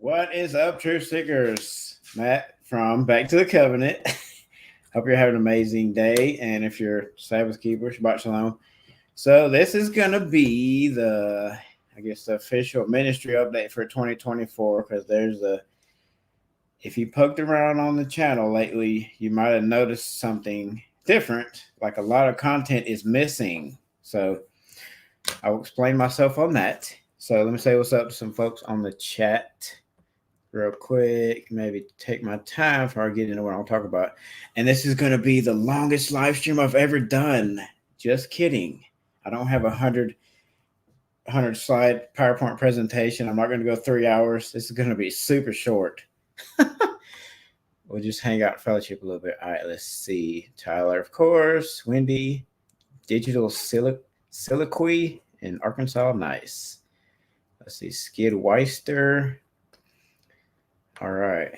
What is up, Truth Seekers? Matt from Back to the Covenant. Hope you're having an amazing day. And if you're Sabbath keeper, Shabbat Shalom. So this is going to be the official ministry update for 2024 because if you poked around on the channel lately, you might have noticed something different, like a lot of content is missing. So I'll explain myself on that. So let me say what's up to some folks on the chat real quick. Maybe take my time before I get into what I'll talk about. And this is going to be the longest live stream I've ever done. Just kidding. I don't have 100 slide PowerPoint presentation. I'm not going to go 3 hours. This is going to be super short. We'll just hang out, fellowship a little bit. All right, let's see. Tyler, of course. Wendy, Digital Siliqui in Arkansas. Nice. Let's see. Skid Weister. All right.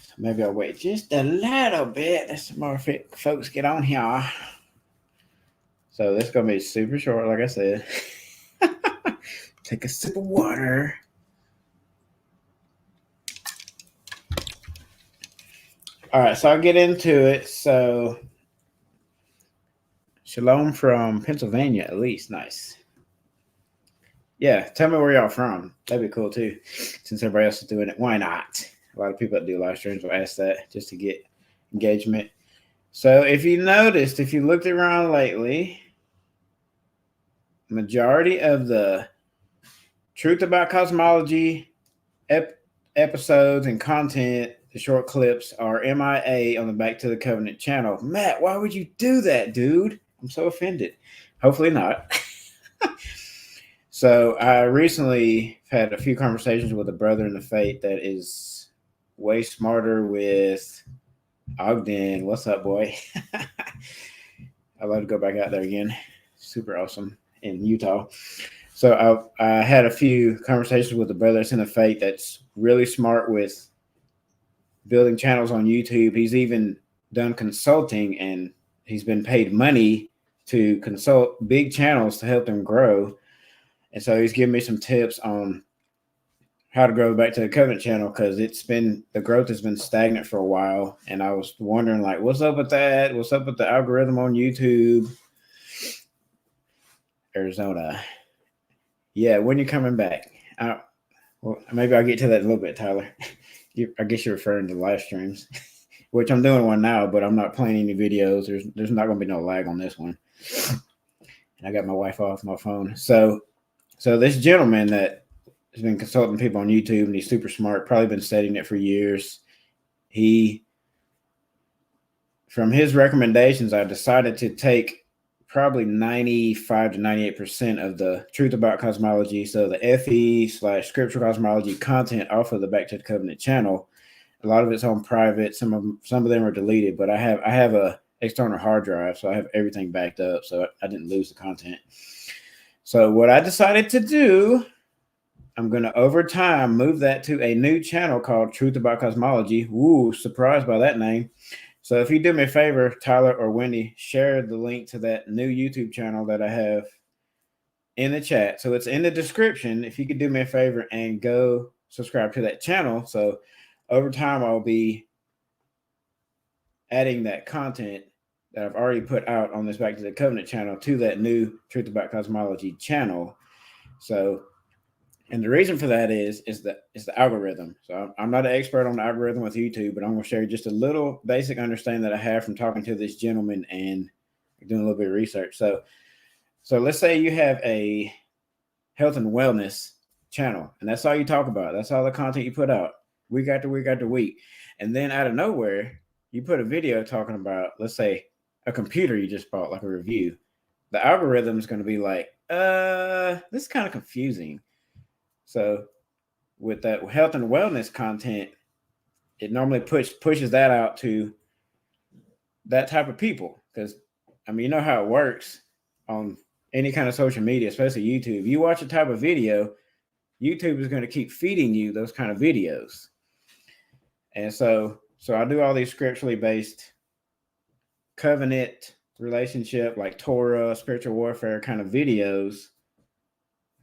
So maybe I'll wait just a little bit. Let some more folks get on here. So this is going to be super short, like I said. Take a sip of water. All right, so I'll get into it. So Shalom from Pennsylvania, at least. Nice. Yeah, tell me where y'all from. That'd be cool too, since everybody else is doing it. Why not? A lot of people that do live streams will ask that just to get engagement. So if you noticed, if you looked around lately, majority of the Truth About Cosmology episodes and content, the short clips, are MIA on the Back to the Covenant channel. Matt, why would you do that, dude? I'm so offended. Hopefully not. So I recently had a few conversations with a brother in the faith that is way smarter with Ogden. What's up, boy? I'd love to go back out there again. Super awesome in Utah. So I had a few conversations with a brother that's in the faith that's really smart with building channels on YouTube. He's even done consulting, and he's been paid money to consult big channels to help them grow. And so he's giving me some tips on how to grow Back to the Covenant channel, because the growth has been stagnant for a while. And I was wondering, like, what's up with that? What's up with the algorithm on YouTube? Arizona. Yeah, when you're coming back? Well, maybe I'll get to that in a little bit, Tyler. I guess you're referring to live streams, which I'm doing one now, but I'm not playing any videos. There's not going to be no lag on this one. And I got my wife off my phone. So this gentleman that has been consulting people on YouTube, and he's super smart, probably been studying it for years. From his recommendations, I decided to take probably 95 to 98% of the Truth About Cosmology, so the FE/Scriptural Cosmology content, off of the Back to the Covenant channel. A lot of it's on private. Some of them are deleted, but I have a external hard drive, so I have everything backed up, so I didn't lose the content. So what I decided to do, I'm going to, over time, move that to a new channel called Truth About Cosmology. Woo, surprised by that name. So if you do me a favor, Tyler or Wendy, share the link to that new YouTube channel that I have in the chat. So it's in the description. If you could do me a favor and go subscribe to that channel. So over time, I'll be adding that content that I've already put out on this Back to the Covenant channel to that new Truth About Cosmology channel. So, and the reason for that is the algorithm. So I'm not an expert on the algorithm with YouTube, but I'm going to share just a little basic understanding that I have from talking to this gentleman and doing a little bit of research. So let's say you have a health and wellness channel, and that's all you talk about. That's all the content you put out week after week after week. And then out of nowhere, you put a video talking about, let's say, a computer you just bought, like a review. The algorithm is going to be like, this is kind of confusing. So with that health and wellness content, it normally pushes that out to that type of people. Because, I mean, you know how it works on any kind of social media, especially YouTube. You watch a type of video, YouTube is going to keep feeding you those kind of videos. And so I do all these scripturally based covenant relationship, like Torah, spiritual warfare kind of videos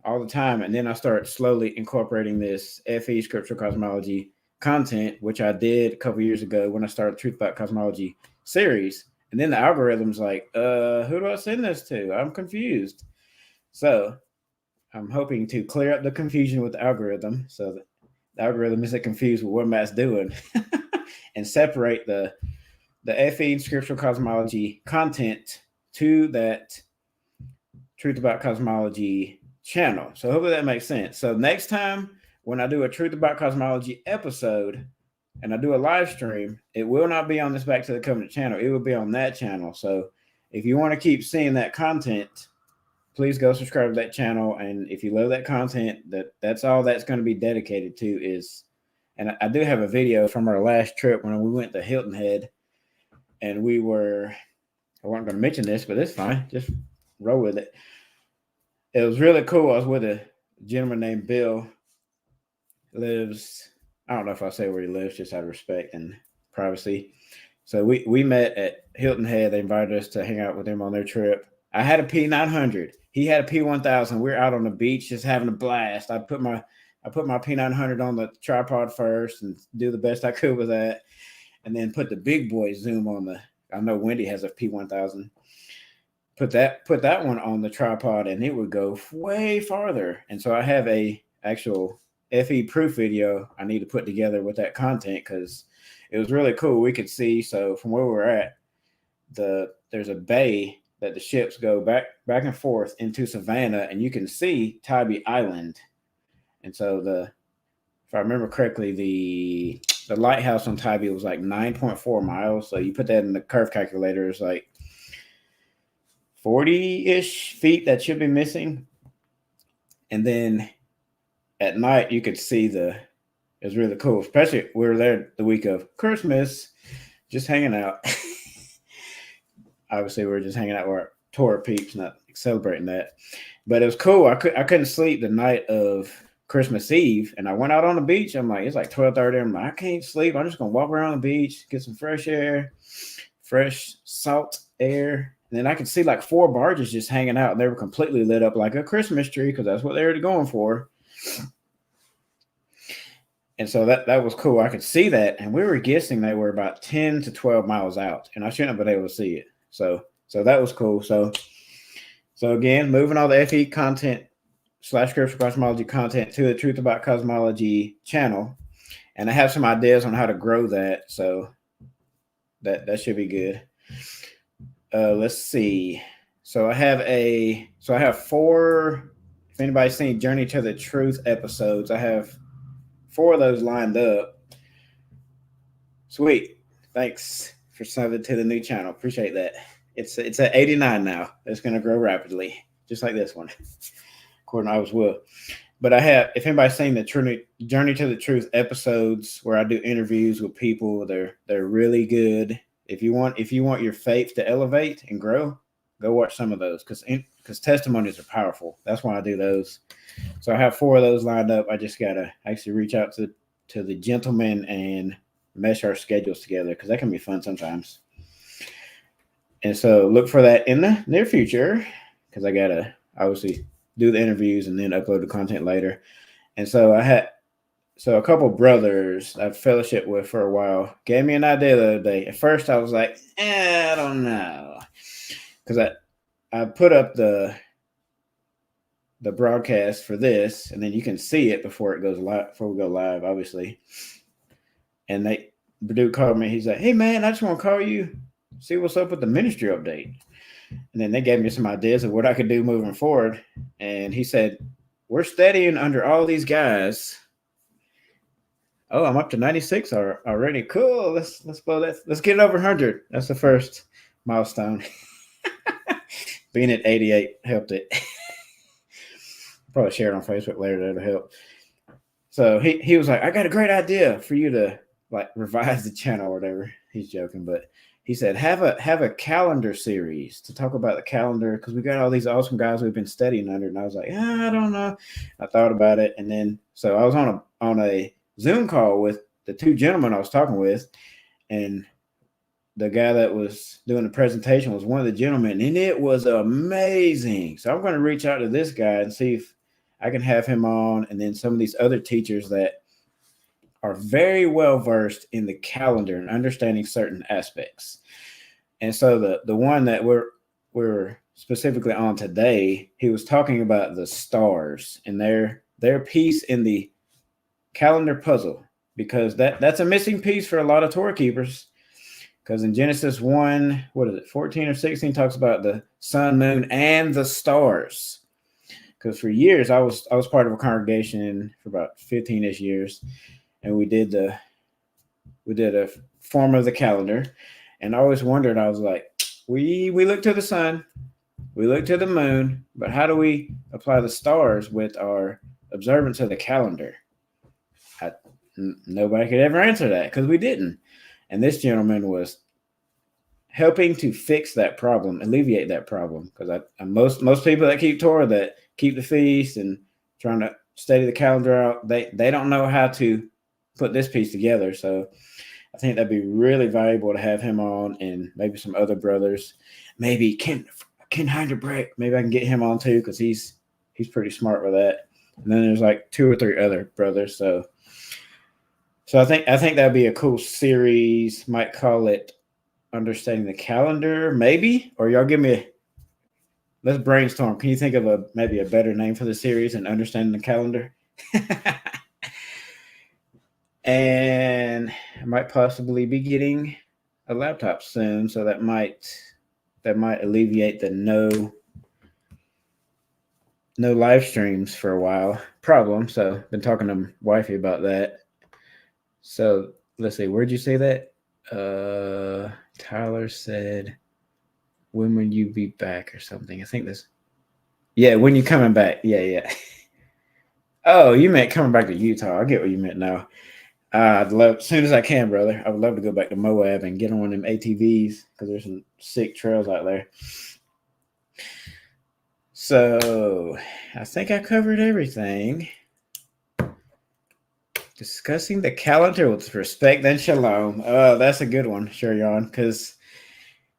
all the time. And then I started slowly incorporating this FE scriptural cosmology content, which I did a couple years ago when I started Truth About Cosmology series. And then the algorithm's like, who do I send this to? I'm confused. So I'm hoping to clear up the confusion with the algorithm so that the algorithm isn't confused with what Matt's doing and separate the FE scriptural cosmology content to that Truth About Cosmology channel. So hopefully that makes sense. So next time when I do a Truth About Cosmology episode and I do a live stream, it will not be on this Back to the Covenant channel. It will be on that channel. So if you want to keep seeing that content, please go subscribe to that channel. And if you love that content, that's all that's going to be dedicated to is, and I do have a video from our last trip when we went to Hilton Head, and I wasn't going to mention this, but it's fine. Just roll with it. It was really cool. I was with a gentleman named Bill. Lives, I don't know if I say where he lives, just out of respect and privacy. So we met at Hilton Head. They invited us to hang out with them on their trip. I had a P900. He had a P1000. We're out on the beach just having a blast. I put my P900 on the tripod first and do the best I could with that, and then put the big boy zoom on the. I know Wendy has a P1000. Put that one on the tripod, and it would go way farther. And so I have a actual FE proof video I need to put together with that content because it was really cool. We could see, so from where we're at, there's a bay that the ships go back and forth into Savannah, and you can see Tybee Island. And so if I remember correctly, the lighthouse on Tybee was like 9.4 miles. So you put that in the curve calculator, it's like 40-ish feet that should be missing. And then at night you could see it was really cool. Especially we were there the week of Christmas, just hanging out. Obviously we were just hanging out with our tour peeps, not celebrating that. But it was cool. I couldn't sleep the night of Christmas Eve, and I went out on the beach. I'm like, it's like 12:30. I'm like, I can't sleep. I'm just gonna walk around the beach, get some fresh air, fresh salt air. And then I could see like 4 barges just hanging out. And they were completely lit up like a Christmas tree because that's what they were going for. And so that was cool. I could see that. And we were guessing they were about 10 to 12 miles out. And I shouldn't have been able to see it. So that was cool. So again, moving all the FE content / scriptural cosmology content to the Truth About Cosmology channel. And I have some ideas on how to grow that. So that should be good. Let's see. So I have 4. If anybody's seen Journey to the Truth episodes, I have 4 of those lined up. Sweet. Thanks for subbing to the new channel. Appreciate that. It's at 89 now. It's going to grow rapidly, just like this one, according to I Was Will. But I have, if anybody's seen the Journey to the Truth episodes where I do interviews with people, they're really good. If you want your faith to elevate and grow, go watch some of those because testimonies are powerful. That's why I do those. So I have 4 of those lined up. I just gotta actually reach out to the gentleman and mesh our schedules together because that can be fun sometimes. And so look for that in the near future because I gotta obviously do the interviews and then upload the content later. And so a couple brothers I've fellowship with for a while gave me an idea the other day. At first I was like, I don't know. Because I put up the broadcast for this, and then you can see it before it goes live, before we go live, obviously. And the dude called me. He's like, hey man, I just want to call you, see what's up with the ministry update. And then they gave me some ideas of what I could do moving forward. And he said, we're studying under all these guys. Oh, I'm up to 96 already. Cool. Let's blow that. Let's get it over 100. That's the first milestone. Being at 88 helped it. Probably share it on Facebook later. That'll help. So he was like, I got a great idea for you to like revise the channel or whatever. He's joking, but he said, have a calendar series to talk about the calendar because we got all these awesome guys we've been studying under. And I was like, I don't know. I thought about it. And then so I was on a Zoom call with the 2 gentlemen I was talking with, and the guy that was doing the presentation was one of the gentlemen, and it was amazing. So I'm going to reach out to this guy and see if I can have him on, and then some of these other teachers that are very well versed in the calendar and understanding certain aspects. And so the one that we're specifically on today, he was talking about the stars and their piece in the calendar puzzle, because that's a missing piece for a lot of Torah keepers. Because in Genesis 1, what is it, 14 or 16, talks about the sun, moon, and the stars. Because for years I was part of a congregation for about 15-ish years, and we did a form of the calendar, and I always wondered, I was like, we look to the sun, we look to the moon, but how do we apply the stars with our observance of the calendar? Nobody could ever answer that because we didn't. And this gentleman was helping to fix that problem, alleviate that problem. Because most people that keep Torah, that keep the feast and trying to study the calendar out, they don't know how to put this piece together. So I think that'd be really valuable to have him on, and maybe some other brothers. Maybe Ken Heinderbrek. Maybe I can get him on too, because he's pretty smart with that. And then there's like 2 or 3 other brothers. So I think that'd be a cool series. Might call it Understanding the Calendar, maybe. Or y'all let's brainstorm. Can you think of maybe a better name for the series than Understanding the Calendar? And I might possibly be getting a laptop soon, so that might alleviate the no live streams for a while problem. So been talking to wifey about that. So let's see, where'd you say that? Tyler said, when will you be back or something? I think this. Yeah, when you coming back? Yeah. Oh, you meant coming back to Utah. I get what you meant now. I'd love, as soon as I can, brother. I would love to go back to Moab and get on one of them ATVs, because there's some sick trails out there. So I think I covered everything. Discussing the calendar with respect and shalom. Oh, that's a good one, Shurion, because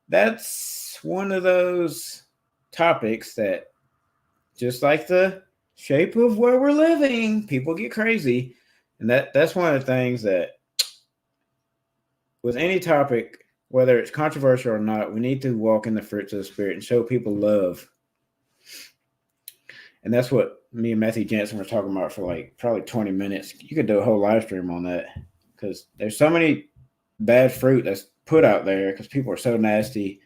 that's one of those topics that, just like the shape of where we're living, people get crazy. And that's one of the things that, with any topic, whether it's controversial or not, we need to walk in the fruits of the Spirit and show people love. And that's what me and Matthew Jensen were talking about for like probably 20 minutes. You could do a whole live stream on that, because there's so many bad fruit that's put out there because people are so nasty.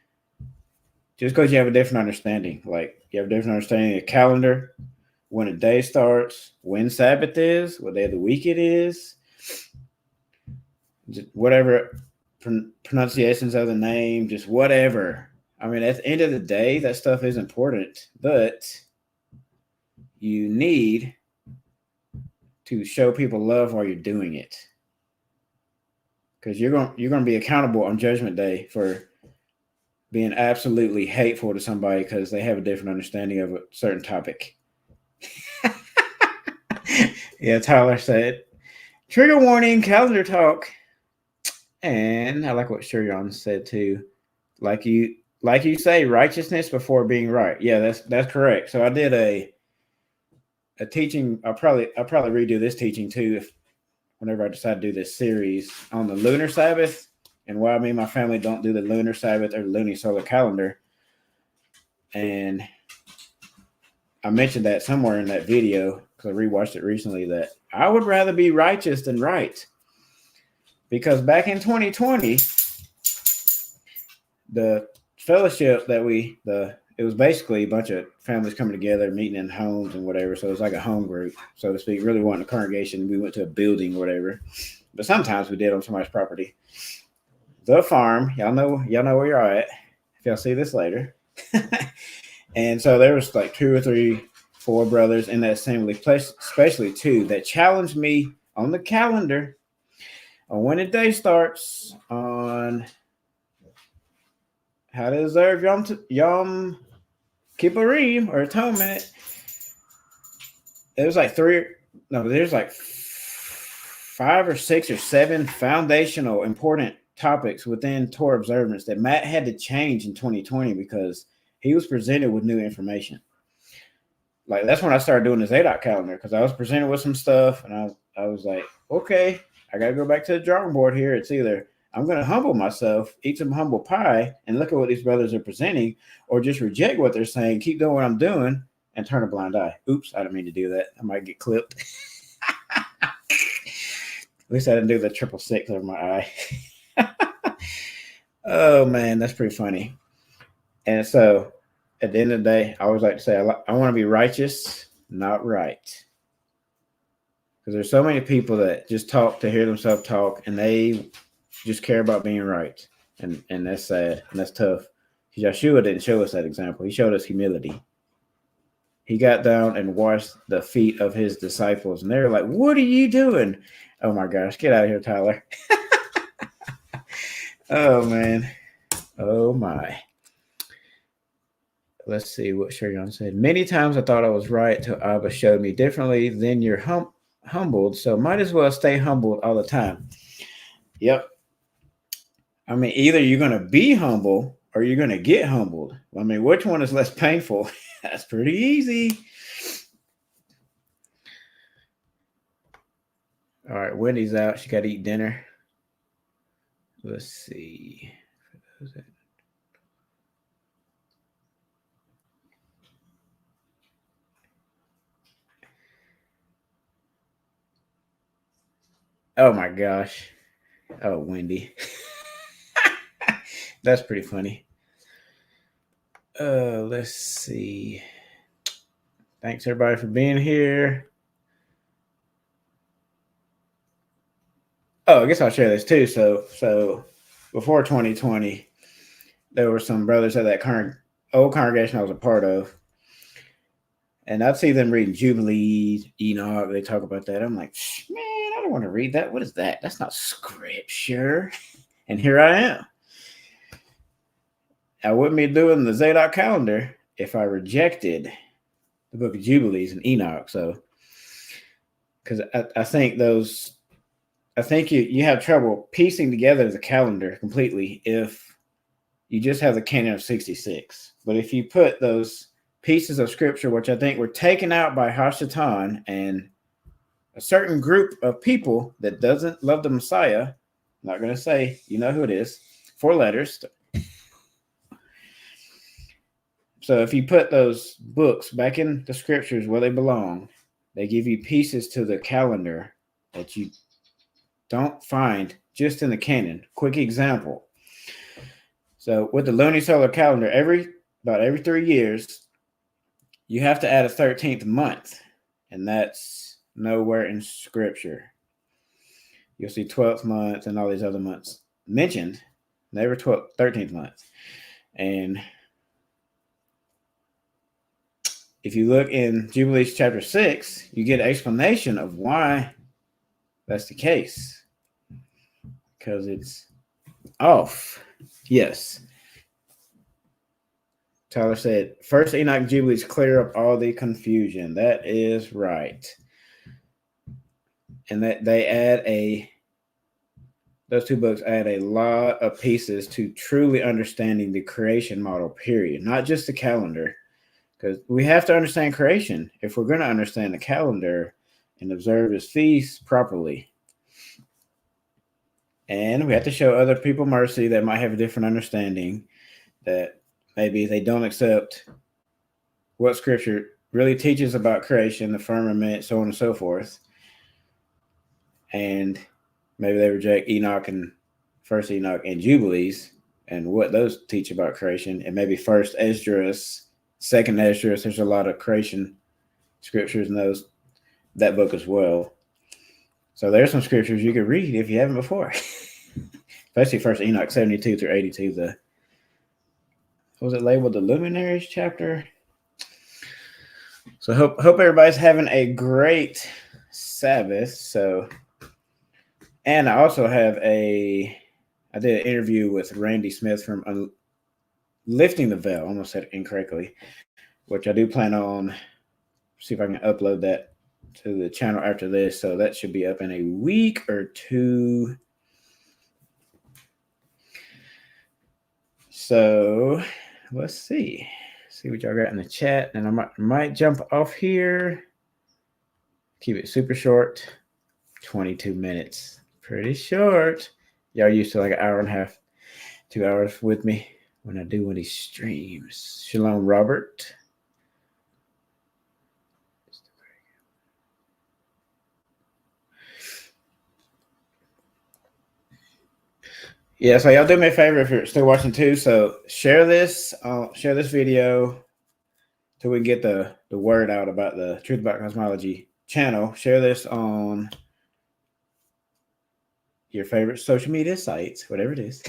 Just because you have a different understanding. Like, you have a different understanding of calendar, when a day starts, when Sabbath is, what day of the week it is, just whatever pronunciations of the name, just whatever. I mean, at the end of the day, that stuff is important, but you need to show people love while you're doing it, because you're going to be accountable on Judgment Day for being absolutely hateful to somebody because they have a different understanding of a certain topic. Yeah, Tyler said, trigger warning, calendar talk. And I like what Shurion said too. Like you say, righteousness before being right. Yeah, that's correct. So I did a teaching. I'll probably redo this teaching too, whenever I decide to do this series on the lunar Sabbath and why me and my family don't do the lunar Sabbath or the lunisolar calendar. And I mentioned that somewhere in that video, because I rewatched it recently, that I would rather be righteous than right. Because back in 2020, the fellowship that it was basically a bunch of families coming together, meeting in homes and whatever. So it was like a home group, so to speak. Really wasn't a congregation. We went to a building or whatever. But sometimes we did on somebody's property. The farm, y'all know where you're at if y'all see this later. And so there was like 2 or 3, 4 brothers in that assembly, especially 2, that challenged me on the calendar on when the day starts, on how to observe Yom Kippurim or Atonement. There's like 5 or 6 or 7 foundational important topics within Torah observance that Matt had to change in 2020 because he was presented with new information. like that's when I started doing the Zadok calendar because I was presented with some stuff and I was like, okay, I got to go back to the drawing board here. It's either I'm going to humble myself, eat some humble pie, and look at what these brothers are presenting, or just reject what they're saying, keep doing what I'm doing, and turn a blind eye. Oops, I didn't mean to do that. I might get clipped. At least I didn't do the 666 over my eye. Oh, man, that's pretty funny. And so at the end of the day, I always like to say, I want to be righteous, not right. Because there's so many people that just talk to hear themselves talk, and they just care about being right. And that's sad, and that's tough. Yeshua didn't show us that example. He showed us humility. He got down and washed the feet of his disciples, and they were like, what are you doing? Oh, my gosh. Get out of here, Tyler. Oh, man. Oh, my. Let's see what Sheridan said. Many times I thought I was right till Abba showed me differently. Then you're humbled, so might as well stay humbled all the time. Yep. I mean, either you're going to be humble or you're going to get humbled. I mean, which one is less painful? That's pretty easy. All right, Wendy's out. She got to eat dinner. Let's see. Oh, my gosh. Oh, Wendy. That's pretty funny. Let's see. Thanks, everybody, for being here. Oh, I guess I'll share this too. So before 2020, there were some brothers at that old congregation I was a part of, and I'd see them reading Jubilees, Enoch. They talk about that. I'm like, man, I don't want to read that. What is that? That's not scripture. And here I am. I wouldn't be doing the Zadok calendar if I rejected the book of Jubilees and Enoch. So, because I think you have trouble piecing together the calendar completely if you just have the canon of 66. But if you put those pieces of scripture, which I think were taken out by Hashatan and a certain group of people that doesn't love the Messiah, I'm not going to say, you know who it is, 4 letters. So if you put those books back in the scriptures where they belong, they give you pieces to the calendar that you don't find just in the canon. Quick example. So with the lunisolar calendar, about every 3 years, you have to add a 13th month, and that's nowhere in scripture. You'll see 12th month and all these other months mentioned, never 13th month. And if you look in Jubilees chapter 6, you get an explanation of why that's the case. Because it's off. Yes. Tyler said, first Enoch Jubilees clear up all the confusion. That is right. And that those 2 books add a lot of pieces to truly understanding the creation model, period. Not just the calendar. Because we have to understand creation if we're going to understand the calendar and observe his feasts properly. And we have to show other people mercy that might have a different understanding, that maybe they don't accept what scripture really teaches about creation, the firmament, so on and so forth. And maybe they reject Enoch and first Enoch and Jubilees and what those teach about creation. And maybe first Esdras, second Esdras, there's a lot of creation scriptures in that book as well. So there's some scriptures you could read if you haven't before. Especially first Enoch 72 through 82. Was it labeled the Luminaries chapter? So hope everybody's having a great Sabbath. So, and I also have I did an interview with Randy Smith from Lifting the Veil. I almost said it incorrectly, which I do plan on see if I can upload that to the channel after this. So that should be up in a week or 2. So let's see. See what y'all got in the chat, and I might jump off here. Keep it super short. 22 minutes. Pretty short. Y'all used to like an hour and a half, 2 hours with me when I do one of these streams. Shalom, Robert. Yeah, so y'all do me a favor if you're still watching too. So share this video till we can get the word out about the Truth About Cosmology channel. Share this on your favorite social media sites, whatever it is.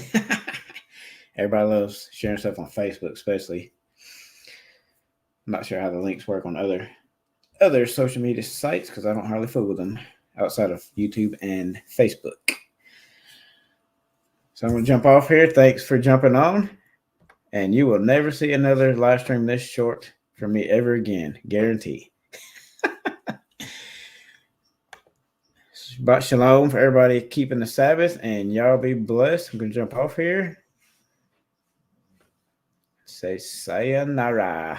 Everybody loves sharing stuff on Facebook, especially. I'm not sure how the links work on other social media sites because I don't hardly fool with them outside of YouTube and Facebook. So I'm going to jump off here. Thanks for jumping on. And you will never see another live stream this short from me ever again. Guarantee. Shabbat shalom for everybody keeping the Sabbath. And y'all be blessed. I'm going to jump off here. Say sayonara.